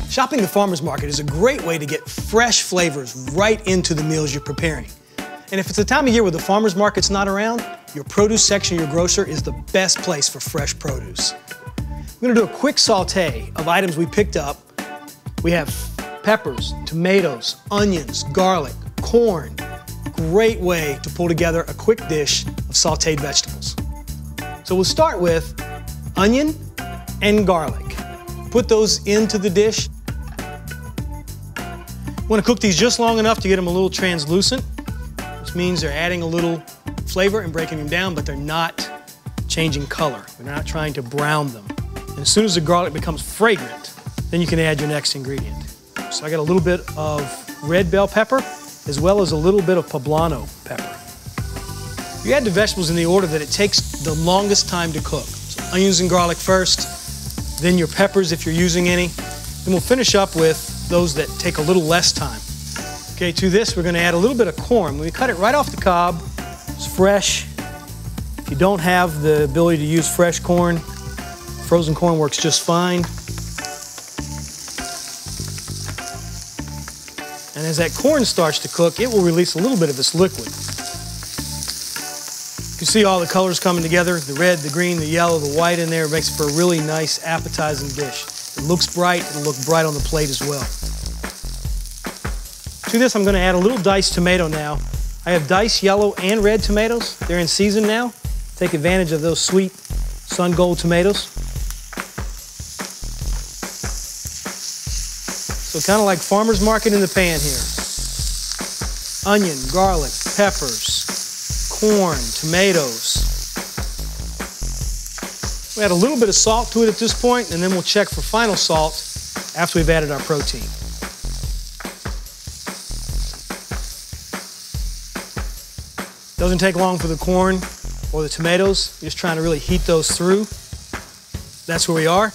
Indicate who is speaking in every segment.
Speaker 1: Shopping the farmer's market is a great way to get fresh flavors right into the meals you're preparing. And if it's a time of year where the farmer's market's not around, your produce section of your grocer is the best place for fresh produce. We're gonna do a quick saute of items we picked up. We have peppers, tomatoes, onions, garlic, corn. Great way to pull together a quick dish of sauteed vegetables. So we'll start with onion and garlic. Put those into the dish. You want to cook these just long enough to get them a little translucent, which means they're adding a little flavor and breaking them down, but they're not changing color. We're not trying to brown them. And as soon as the garlic becomes fragrant, then you can add your next ingredient. So I got a little bit of red bell pepper, as well as a little bit of poblano pepper. You add the vegetables in the order that it takes the longest time to cook. So onions and garlic first, then your peppers if you're using any. Then we'll finish up with those that take a little less time. Okay, to this we're gonna add a little bit of corn. We cut it right off the cob. It's fresh. If you don't have the ability to use fresh corn, frozen corn works just fine. And as that corn starts to cook, it will release a little bit of its liquid. You can see all the colors coming together, the red, the green, the yellow, the white in there. It makes for a really nice, appetizing dish. It looks bright, it'll look bright on the plate as well. To this, I'm gonna add a little diced tomato now. I have diced yellow and red tomatoes. They're in season now. Take advantage of those sweet sun gold tomatoes. So kind of like farmer's market in the pan here. Onion, garlic, peppers, corn, tomatoes. We add a little bit of salt to it at this point, and then we'll check for final salt after we've added our protein. Doesn't take long for the corn or the tomatoes. You're just trying to really heat those through. That's where we are.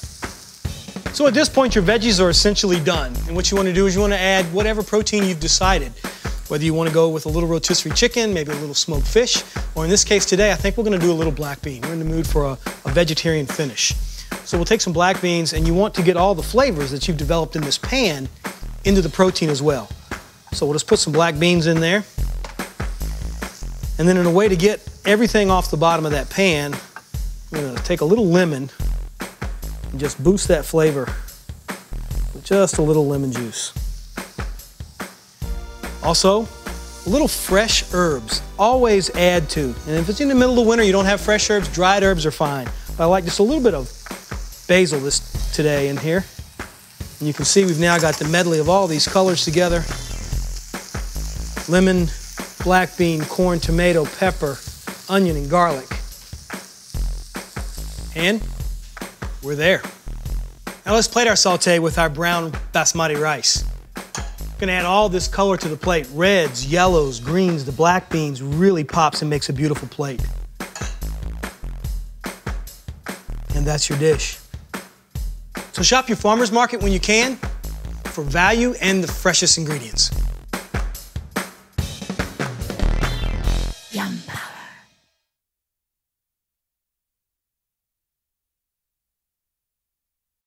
Speaker 1: So at this point, your veggies are essentially done. And what you want to do is you want to add whatever protein you've decided. Whether you want to go with a little rotisserie chicken, maybe a little smoked fish, or in this case today, I think we're going to do a little black bean. We're in the mood for a vegetarian finish. So we'll take some black beans, and you want to get all the flavors that you've developed in this pan into the protein as well. So we'll just put some black beans in there. And then in a way to get everything off the bottom of that pan, I'm going to take a little lemon and just boost that flavor with just a little lemon juice. Also, a little fresh herbs. Always add to. And if it's in the middle of winter, you don't have fresh herbs, dried herbs are fine. But I like just a little bit of basil today in here. And you can see we've now got the medley of all these colors together. Lemon, black bean, corn, tomato, pepper, onion, and garlic. And we're there. Now let's plate our sauté with our brown basmati rice. We're gonna add all this color to the plate. Reds, yellows, greens, the black beans really pops and makes a beautiful plate. And that's your dish. So shop your farmer's market when you can for value and the freshest ingredients.